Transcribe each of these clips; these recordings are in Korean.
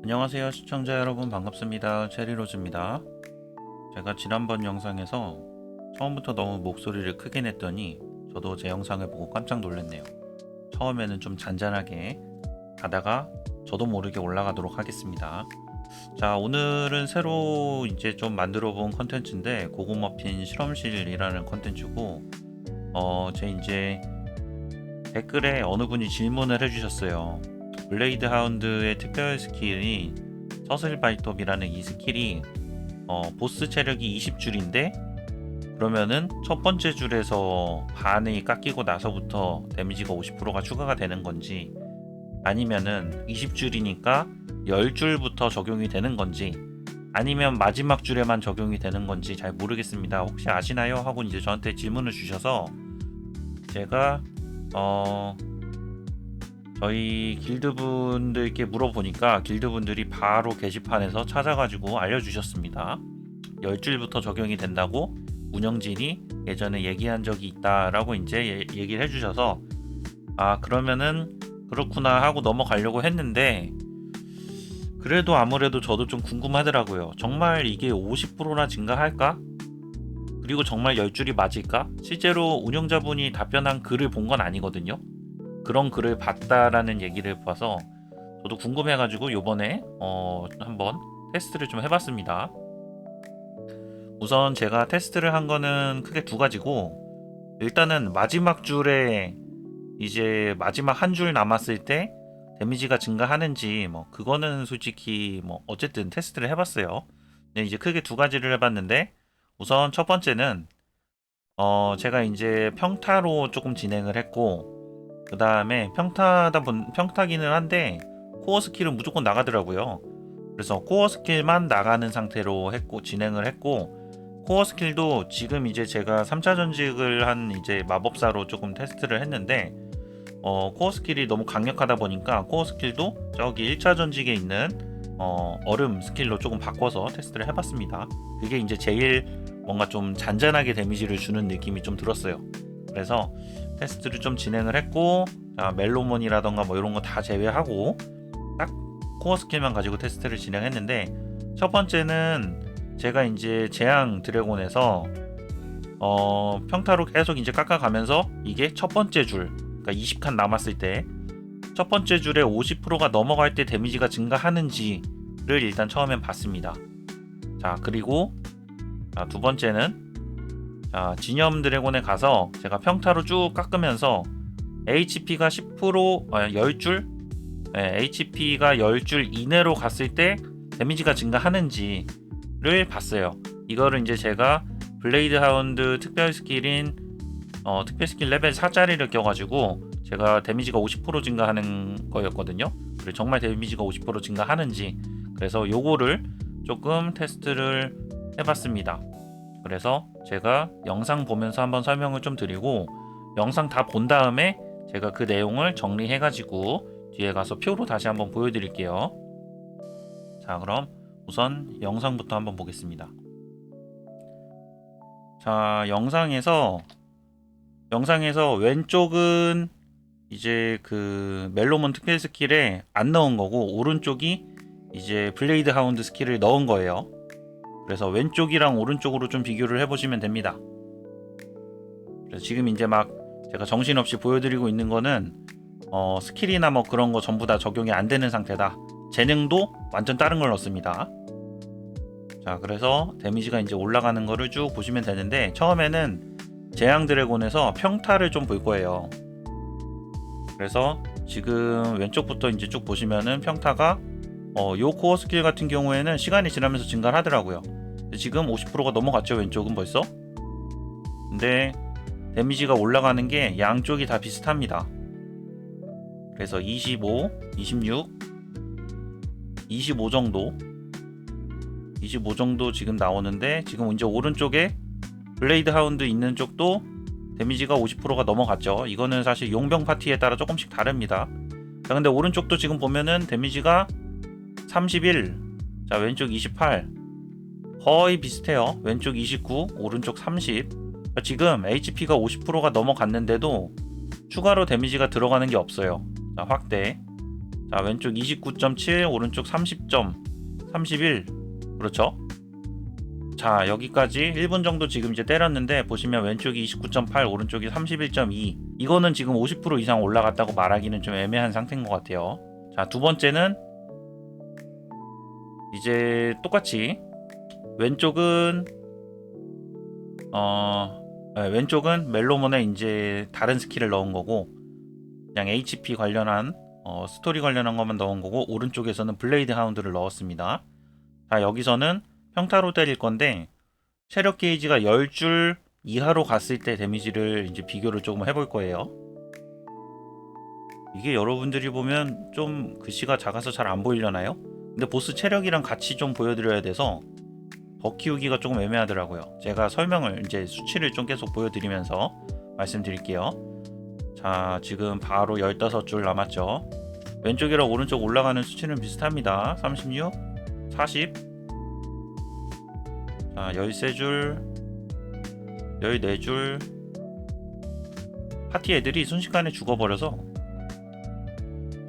안녕하세요 시청자 여러분, 반갑습니다. 체리로즈입니다. 제가 지난번 영상에서 처음부터 너무 목소리를 크게 냈더니 저도 제 영상을 보고 깜짝 놀랐네요. 처음에는 좀 잔잔하게 가다가 저도 모르게 올라가도록 하겠습니다. 자, 오늘은 새로 이제 좀 만들어 본 컨텐츠인데, 고구머핀 실험실이라는 컨텐츠고, 제 이제 댓글에 어느 분이 질문을 해주셨어요. 블레이드 하운드의 특별 스킬이 서슬 발톱이라는 이 스킬이 보스 체력이 20줄인데, 그러면은 첫 번째 줄에서 반이 깎이고 나서부터 데미지가 50%가 추가가 되는 건지, 아니면은 20줄이니까 10줄부터 적용이 되는 건지, 아니면 마지막 줄에만 적용이 되는 건지 잘 모르겠습니다. 혹시 아시나요? 하고 이제 저한테 질문을 주셔서 제가 저희 길드분들께 물어보니까 길드분들이 바로 게시판에서 찾아가지고 알려주셨습니다. 10줄부터 적용이 된다고 운영진이 예전에 얘기한 적이 있다라고 이제 얘기를 해주셔서, 아, 그러면은 그렇구나 하고 넘어가려고 했는데, 그래도 아무래도 저도 좀 궁금하더라고요. 정말 이게 50%나 증가할까? 그리고 정말 10줄이 맞을까? 실제로 운영자분이 답변한 글을 본 건 아니거든요. 그런 글을 봤다라는 얘기를 봐서 저도 궁금해가지고 요번에 한번 테스트를 좀 해봤습니다. 우선 제가 테스트를 한 거는 크게 두 가지고, 일단은 마지막 줄에 이제 마지막 한 줄 남았을 때 데미지가 증가하는지, 뭐 그거는 솔직히 뭐 어쨌든 테스트를 해봤어요. 근데 이제 크게 두 가지를 해봤는데, 우선 첫 번째는 제가 이제 평타로 조금 진행을 했고, 그 다음에 평타기는 한데 코어 스킬은 무조건 나가더라고요. 그래서 코어 스킬만 나가는 상태로 했고 진행을 했고, 코어 스킬도 지금 이제 제가 3차 전직을 한 이제 마법사로 조금 테스트를 했는데, 코어 스킬이 너무 강력하다 보니까 코어 스킬도 저기 1차 전직에 있는 얼음 스킬로 조금 바꿔서 테스트를 해봤습니다. 그게 이제 제일 뭔가 좀 잔잔하게 데미지를 주는 느낌이 좀 들었어요. 그래서 테스트를 좀 진행을 했고, 자, 멜로몬이라던가 뭐 이런 거 다 제외하고 딱 코어 스킬만 가지고 테스트를 진행했는데, 첫 번째는 제가 이제 재앙 드래곤에서 평타로 계속 이제 깎아가면서 이게 첫 번째 줄, 그러니까 20칸 남았을 때 첫 번째 줄에 50%가 넘어갈 때 데미지가 증가하는지를 일단 처음엔 봤습니다. 자, 그리고 두 번째는 진염 드래곤에 가서 제가 평타로 쭉 깎으면서 HP가 10% 10줄? 네, HP가 10줄 이내로 갔을 때 데미지가 증가하는지를 봤어요. 이거를 이제 제가 블레이드 하운드 특별 스킬인 특별 스킬 레벨 4짜리를 껴가지고 제가 데미지가 50% 증가하는 거였거든요. 그리고 정말 데미지가 50% 증가하는지, 그래서 요거를 조금 테스트를 해봤습니다. 그래서 제가 영상 보면서 한번 설명을 좀 드리고, 영상 다 본 다음에 제가 그 내용을 정리해가지고 뒤에 가서 표로 다시 한번 보여드릴게요. 자, 그럼 우선 영상부터 한번 보겠습니다. 자, 영상에서 왼쪽은 이제 그 멜로몬 특별 스킬에 안 넣은 거고, 오른쪽이 이제 블레이드 하운드 스킬을 넣은 거예요. 그래서 왼쪽이랑 오른쪽으로 좀 비교를 해보시면 됩니다. 그래서 지금 이제 막 제가 정신없이 보여드리고 있는 거는 스킬이나 뭐 그런 거 전부 다 적용이 안 되는 상태다. 재능도 완전 다른 걸 넣습니다. 자, 그래서 데미지가 이제 올라가는 거를 쭉 보시면 되는데, 처음에는 재앙 드래곤에서 평타를 좀 볼 거예요. 그래서 지금 왼쪽부터 이제 쭉 보시면은 평타가 요 코어 스킬 같은 경우에는 시간이 지나면서 증가를 하더라고요. 근데 지금 50%가 넘어갔죠, 왼쪽은 벌써. 근데 데미지가 올라가는 게 양쪽이 다 비슷합니다. 그래서 25, 26, 25 정도 지금 나오는데, 지금 이제 오른쪽에 블레이드 하운드 있는 쪽도 데미지가 50%가 넘어갔죠. 이거는 사실 용병 파티에 따라 조금씩 다릅니다. 자, 근데 오른쪽도 지금 보면은 데미지가 31, 자, 왼쪽 28, 거의 비슷해요. 왼쪽 29, 오른쪽 30. 자, 지금 HP가 50%가 넘어갔는데도 추가로 데미지가 들어가는 게 없어요. 자, 확대. 자, 왼쪽 29.7, 오른쪽 30.31. 그렇죠? 자, 여기까지 1분 정도 지금 이제 때렸는데 보시면 왼쪽이 29.8, 오른쪽이 31.2. 이거는 지금 50% 이상 올라갔다고 말하기는 좀 애매한 상태인 것 같아요. 자, 두 번째는 이제 똑같이 왼쪽은 왼쪽은 멜로몬에 이제 다른 스킬을 넣은 거고 그냥 HP 관련한 스토리 관련한 것만 넣은 거고, 오른쪽에서는 블레이드 하운드를 넣었습니다. 자, 여기서는 평타로 때릴 건데 체력 게이지가 10줄 이하로 갔을 때 데미지를 이제 비교를 조금 해볼 거예요. 이게 여러분들이 보면 좀 글씨가 작아서 잘 안 보이려나요? 근데 보스 체력이랑 같이 좀 보여드려야 돼서 더 키우기가 조금 애매하더라고요. 제가 설명을 이제 수치를 좀 계속 보여드리면서 말씀드릴게요. 자, 지금 바로 15줄 남았죠. 왼쪽이랑 오른쪽 올라가는 수치는 비슷합니다. 36, 40. 자, 13줄, 14줄. 파티 애들이 순식간에 죽어버려서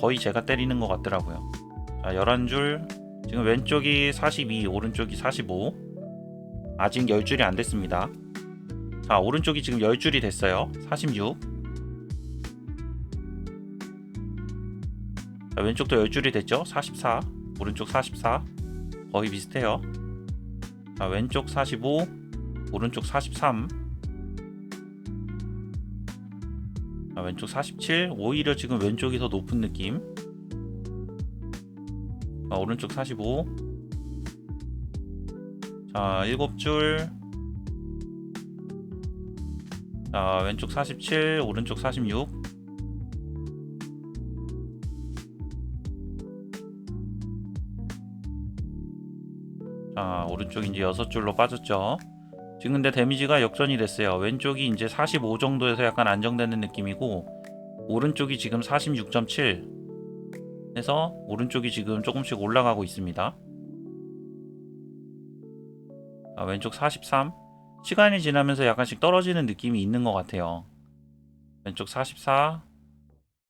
거의 제가 때리는 것 같더라고요. 자, 11줄. 지금 왼쪽이 42, 오른쪽이 45. 아직 10줄이 안 됐습니다. 자, 오른쪽이 지금 10줄이 됐어요. 46. 자, 왼쪽도 10줄이 됐죠. 44. 오른쪽 44. 거의 비슷해요. 자, 왼쪽 45, 오른쪽 43. 자, 왼쪽 47. 오히려 지금 왼쪽이 더 높은 느낌. 자, 오른쪽 45. 자, 7줄. 자, 왼쪽 47, 오른쪽 46. 자, 오른쪽 이제 6줄로 빠졌죠. 지금 근데 데미지가 역전이 됐어요. 왼쪽이 이제 45 정도에서 약간 안정되는 느낌이고, 오른쪽이 지금 46.7 해서 오른쪽이 지금 조금씩 올라가고 있습니다. 자, 왼쪽 43. 시간이 지나면서 약간씩 떨어지는 느낌이 있는 것 같아요. 왼쪽 44.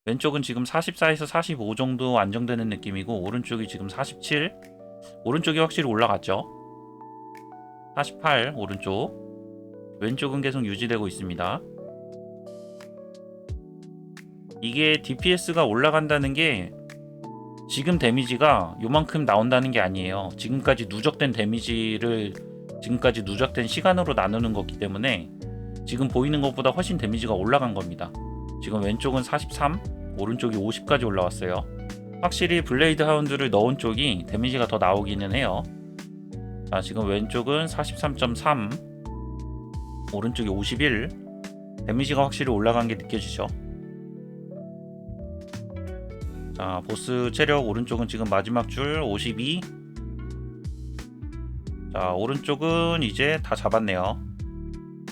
왼쪽은 지금 44에서 45 정도 안정되는 느낌이고, 오른쪽이 지금 47. 오른쪽이 확실히 올라갔죠. 48 오른쪽. 왼쪽은 계속 유지되고 있습니다. 이게 DPS가 올라간다는 게 지금 데미지가 요만큼 나온다는 게 아니에요. 지금까지 누적된 데미지를 지금까지 누적된 시간으로 나누는 거기 때문에 지금 보이는 것보다 훨씬 데미지가 올라간 겁니다. 지금 왼쪽은 43, 오른쪽이 50까지 올라왔어요. 확실히 블레이드 하운드를 넣은 쪽이 데미지가 더 나오기는 해요. 자, 지금 왼쪽은 43.3, 오른쪽이 51. 데미지가 확실히 올라간 게 느껴지죠. 자, 보스 체력 오른쪽은 지금 마지막 줄 52. 자, 오른쪽은 이제 다 잡았네요.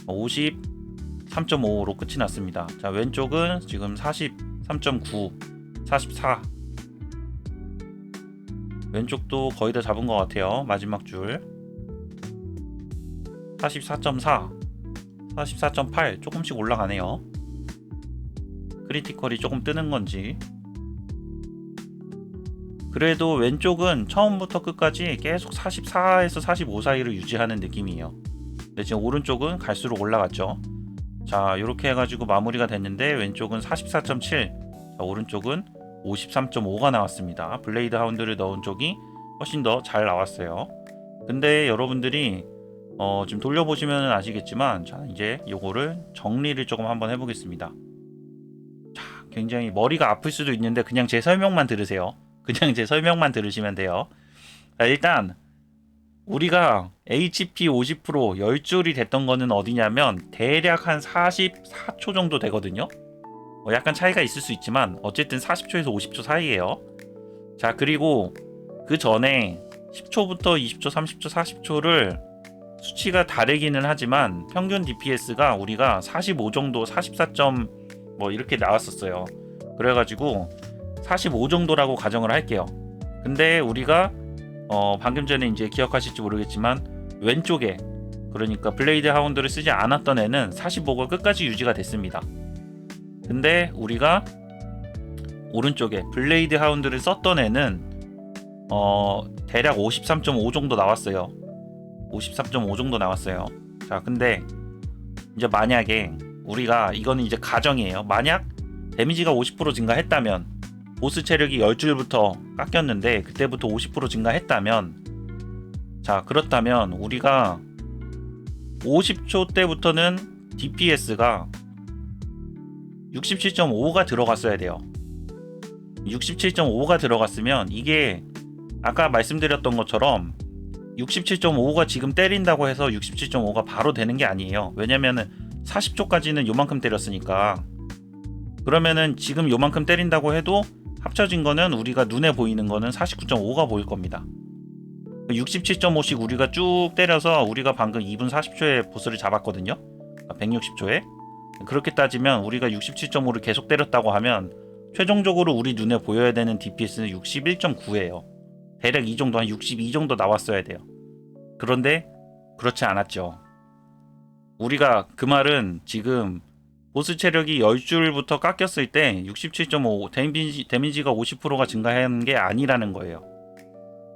53.5로 끝이 났습니다. 자, 왼쪽은 지금 43.9, 44. 왼쪽도 거의 다 잡은 것 같아요. 마지막 줄 44.4, 44.8 조금씩 올라가네요. 크리티컬이 조금 뜨는 건지. 그래도 왼쪽은 처음부터 끝까지 계속 44에서 45 사이를 유지하는 느낌이에요. 근데 지금 오른쪽은 갈수록 올라갔죠. 자, 이렇게 해가지고 마무리가 됐는데 왼쪽은 44.7, 자, 오른쪽은 53.5가 나왔습니다. 블레이드 하운드를 넣은 쪽이 훨씬 더 잘 나왔어요. 근데 여러분들이 지금 돌려보시면 아시겠지만, 자, 이제 요거를 정리를 조금 한번 해보겠습니다. 자, 굉장히 머리가 아플 수도 있는데 그냥 제 설명만 들으세요. 그냥 제 설명만 들으시면 돼요. 자, 일단 우리가 HP 50% 10줄이 됐던 거는 어디냐면 대략 한 44초 정도 되거든요. 약간 차이가 있을 수 있지만 어쨌든 40초에서 50초 사이에요. 자, 그리고 그 전에 10초부터 20초, 30초, 40초를 수치가 다르기는 하지만 평균 DPS가 우리가 45 정도, 44점 뭐 이렇게 나왔었어요. 그래가지고 45 정도라고 가정을 할게요. 근데 우리가 방금 전에 이제 기억하실지 모르겠지만 왼쪽에, 그러니까 블레이드 하운드를 쓰지 않았던 애는 45가 끝까지 유지가 됐습니다. 근데 우리가 오른쪽에 블레이드 하운드를 썼던 애는 대략 53.5 정도 나왔어요. 53.5 정도 나왔어요. 자, 근데 이제 만약에 우리가, 이거는 이제 가정이에요. 만약 데미지가 50% 증가했다면, 보스 체력이 10줄부터 깎였는데 그때부터 50% 증가했다면, 자, 그렇다면 우리가 50초 때부터는 DPS가 67.5가 들어갔어야 돼요. 67.5가 들어갔으면, 이게 아까 말씀드렸던 것처럼 67.5가 지금 때린다고 해서 67.5가 바로 되는 게 아니에요. 왜냐면은 40초까지는 요만큼 때렸으니까. 그러면은 지금 요만큼 때린다고 해도 합쳐진 거는, 우리가 눈에 보이는 거는 49.5가 보일 겁니다. 67.5씩 우리가 쭉 때려서 우리가 방금 2분 40초에 보스를 잡았거든요. 160초에. 그렇게 따지면 우리가 67.5를 계속 때렸다고 하면 최종적으로 우리 눈에 보여야 되는 DPS는 61.9예요. 대략 이 정도, 한 62 정도 나왔어야 돼요. 그런데 그렇지 않았죠. 우리가, 그 말은 지금 보스 체력이 10줄부터 깎였을 때 67.5 데미지가 50%가 증가한 게 아니라는 거예요.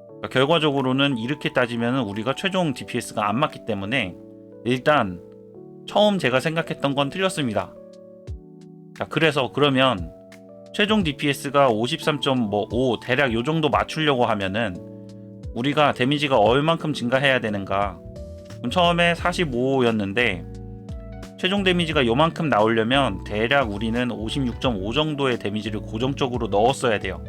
그러니까 결과적으로는 이렇게 따지면 우리가 최종 DPS가 안 맞기 때문에 일단 처음 제가 생각했던 건 틀렸습니다. 자, 그래서 그러면 최종 DPS가 53.5 대략 요 정도 맞추려고 하면은 우리가 데미지가 얼만큼 증가해야 되는가? 그럼 처음에 45였는데 최종 데미지가 요만큼 나오려면 대략 우리는 56.5 정도의 데미지를 고정적으로 넣었어야 돼요.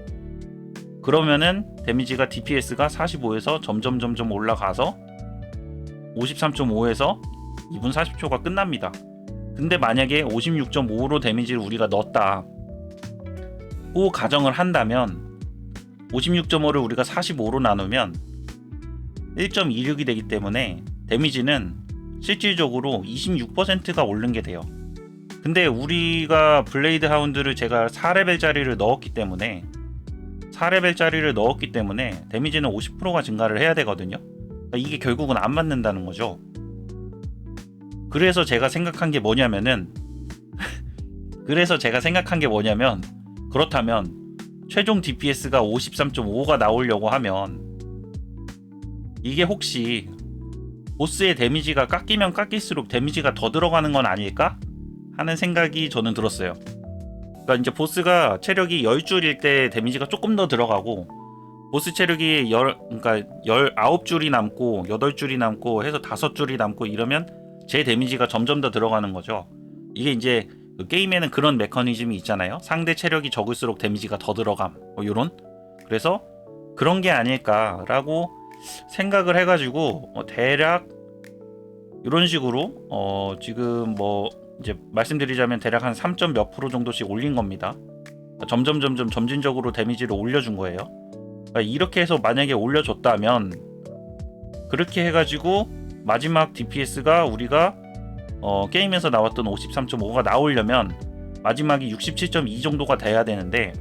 그러면은 데미지가, DPS가 45에서 점점 올라가서 53.5에서 2분 40초가 끝납니다. 근데 만약에 56.5로 데미지를 우리가 넣었다 고 가정을 한다면, 56.5를 우리가 45로 나누면 1.26이 되기 때문에 데미지는 실질적으로 26%가 오른 게 돼요. 근데 우리가 블레이드 하운드를 제가 4레벨짜리를 넣었기 때문에 데미지는 50%가 증가를 해야 되거든요. 그러니까 이게 결국은 안 맞는다는 거죠. 그래서 제가 생각한 게 뭐냐면 그렇다면 최종 DPS가 53.5가 나오려고 하면 이게 혹시 보스의 데미지가 깎이면 깎일수록 데미지가 더 들어가는 건 아닐까? 하는 생각이 저는 들었어요. 그러니까 이제 보스가 체력이 10줄일 때 데미지가 조금 더 들어가고, 보스 체력이 19줄이 남고 8줄이 남고 해서 5줄이 남고 이러면 제 데미지가 점점 더 들어가는 거죠. 이게 이제 그 게임에는 그런 메커니즘이 있잖아요. 상대 체력이 적을수록 데미지가 더 들어감, 요런. 그래서 그런 게 아닐까라고 생각을 해가지고 대략 이런 식으로 지금 뭐 이제 말씀드리자면 대략 한 3점 몇 프로 정도씩 올린 겁니다. 점점 점진적으로 데미지를 올려준 거예요. 그러니까 이렇게 해서 만약에 올려줬다면, 그렇게 해가지고 마지막 DPS가 우리가 게임에서 나왔던 53.5가 나오려면 마지막이 67.2 정도가 돼야 되는데,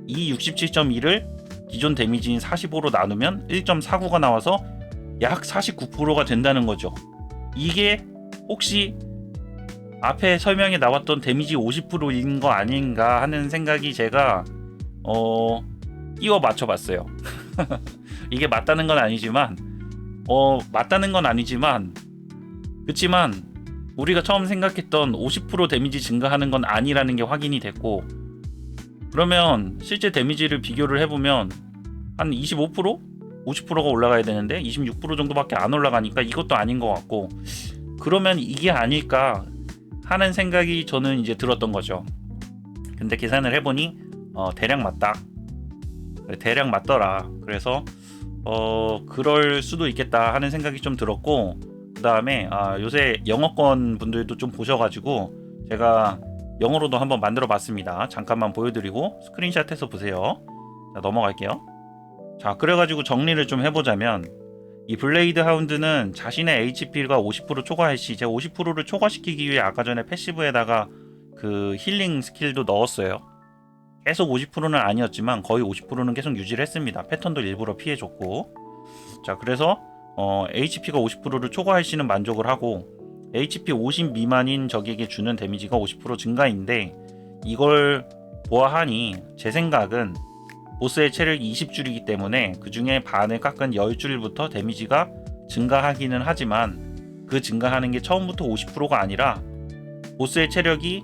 이 67.2를 기존 데미지인 45로 나누면 1.49가 나와서 약 49%가 된다는 거죠. 이게 혹시 앞에 설명에 나왔던 데미지 50%인 거 아닌가 하는 생각이 제가 끼워 맞춰봤어요. 이게 맞다는 건 아니지만 그치만 우리가 처음 생각했던 50% 데미지 증가하는 건 아니라는 게 확인이 됐고, 그러면 실제 데미지를 비교를 해보면 한 25%? 50%가 올라가야 되는데 26% 정도밖에 안 올라가니까 이것도 아닌 것 같고, 그러면 이게 아닐까 하는 생각이 저는 이제 들었던 거죠. 근데 계산을 해보니 대략 맞더라. 그래서 그럴 수도 있겠다 하는 생각이 좀 들었고, 그 다음에 요새 영어권 분들도 좀 보셔가지고 제가 영어로도 한번 만들어 봤습니다. 잠깐만 보여드리고 스크린샷해서 보세요. 자, 넘어갈게요. 자, 그래가지고 정리를 좀 해보자면, 이 블레이드 하운드는 자신의 HP가 50% 초과할 시, 제가 50%를 초과시키기 위해 아까 전에 패시브에다가 그 힐링 스킬도 넣었어요. 계속 50%는 아니었지만 거의 50%는 계속 유지를 했습니다. 패턴도 일부러 피해줬고. 자, 그래서 HP가 50%를 초과할 시는 만족을 하고, HP 50 미만인 적에게 주는 데미지가 50% 증가인데, 이걸 보아하니 제 생각은 보스의 체력이 20줄이기 때문에 그 중에 반을 깎은 10줄부터 데미지가 증가하기는 하지만 그 증가하는 게 처음부터 50%가 아니라 보스의 체력이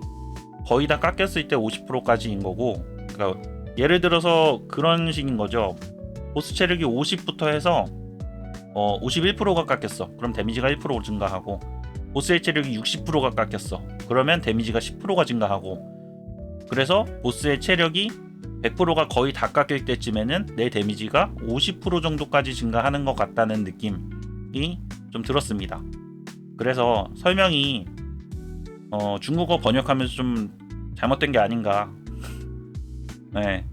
거의 다 깎였을 때 50%까지인 거고, 그러니까 예를 들어서 그런 식인 거죠. 보스 체력이 50부터 해서 51%가 깎였어. 그럼 데미지가 1% 증가하고, 보스의 체력이 60%가 깎였어. 그러면 데미지가 10%가 증가하고, 그래서 보스의 체력이 100%가 거의 다 깎일 때쯤에는 내 데미지가 50% 정도까지 증가하는 것 같다는 느낌이 좀 들었습니다. 그래서 설명이 중국어 번역하면서 좀 잘못된 게 아닌가. 네.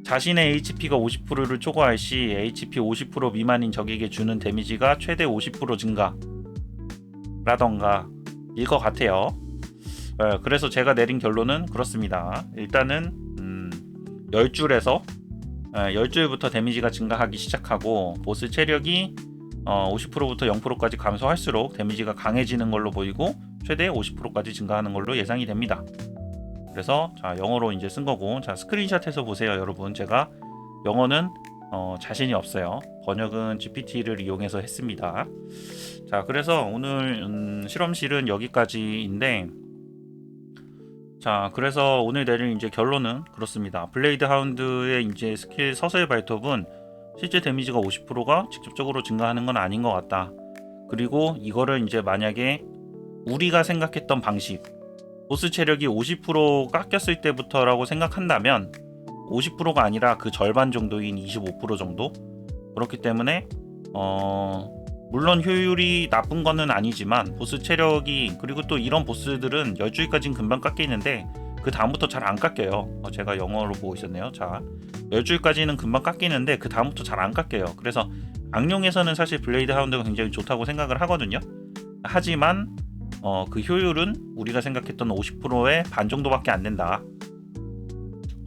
자신의 HP가 50%를 초과할 시 HP 50% 미만인 적에게 주는 데미지가 최대 50% 증가라던가 일 것 같아요. 네, 그래서 제가 내린 결론은 그렇습니다. 일단은 10줄에서 10줄부터 데미지가 증가하기 시작하고 보스 체력이 50%부터 0%까지 감소할수록 데미지가 강해지는 걸로 보이고 최대 50%까지 증가하는 걸로 예상이 됩니다. 그래서 자, 영어로 이제 쓴 거고, 자, 스크린샷해서 보세요, 여러분. 제가 영어는 자신이 없어요. 번역은 GPT를 이용해서 했습니다. 자, 그래서 오늘 실험실은 여기까지인데, 자, 그래서 오늘 내릴 이제 결론은 그렇습니다. 블레이드 하운드의 이제 스킬 서서의 발톱은 실제 데미지가 50%가 직접적으로 증가하는 건 아닌 것 같다. 그리고 이거를 이제 만약에 우리가 생각했던 방식, 보스 체력이 50% 깎였을 때부터라고 생각한다면 50%가 아니라 그 절반 정도인 25% 정도? 그렇기 때문에 물론 효율이 나쁜 거는 아니지만 보스 체력이, 그리고 또 이런 보스들은 10줄까지는 금방 깎이는데 그 다음부터 잘 안 깎여요. 제가 영어로 보고 있었네요. 자, 10줄까지는 금방 깎이는데 그 다음부터 잘 안 깎여요. 그래서 악용에서는 사실 블레이드 하운드가 굉장히 좋다고 생각을 하거든요. 하지만 그 효율은 우리가 생각했던 50%의 반 정도밖에 안 된다.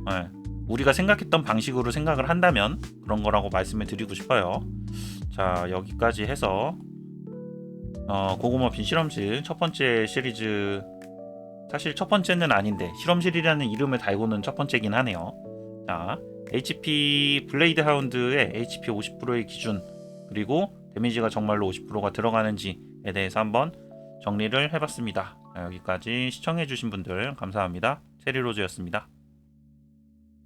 네. 우리가 생각했던 방식으로 생각을 한다면 그런 거라고 말씀을 드리고 싶어요. 자, 여기까지 해서 고구마 빈 실험실 첫 번째 시리즈, 사실 첫 번째는 아닌데 실험실이라는 이름을 달고는 첫 번째긴 하네요. 자, HP 블레이드 하운드의 HP 50%의 기준, 그리고 데미지가 정말로 50%가 들어가는지에 대해서 한번 정리를 해봤습니다. 여기까지 시청해주신 분들 감사합니다. 체리로즈였습니다.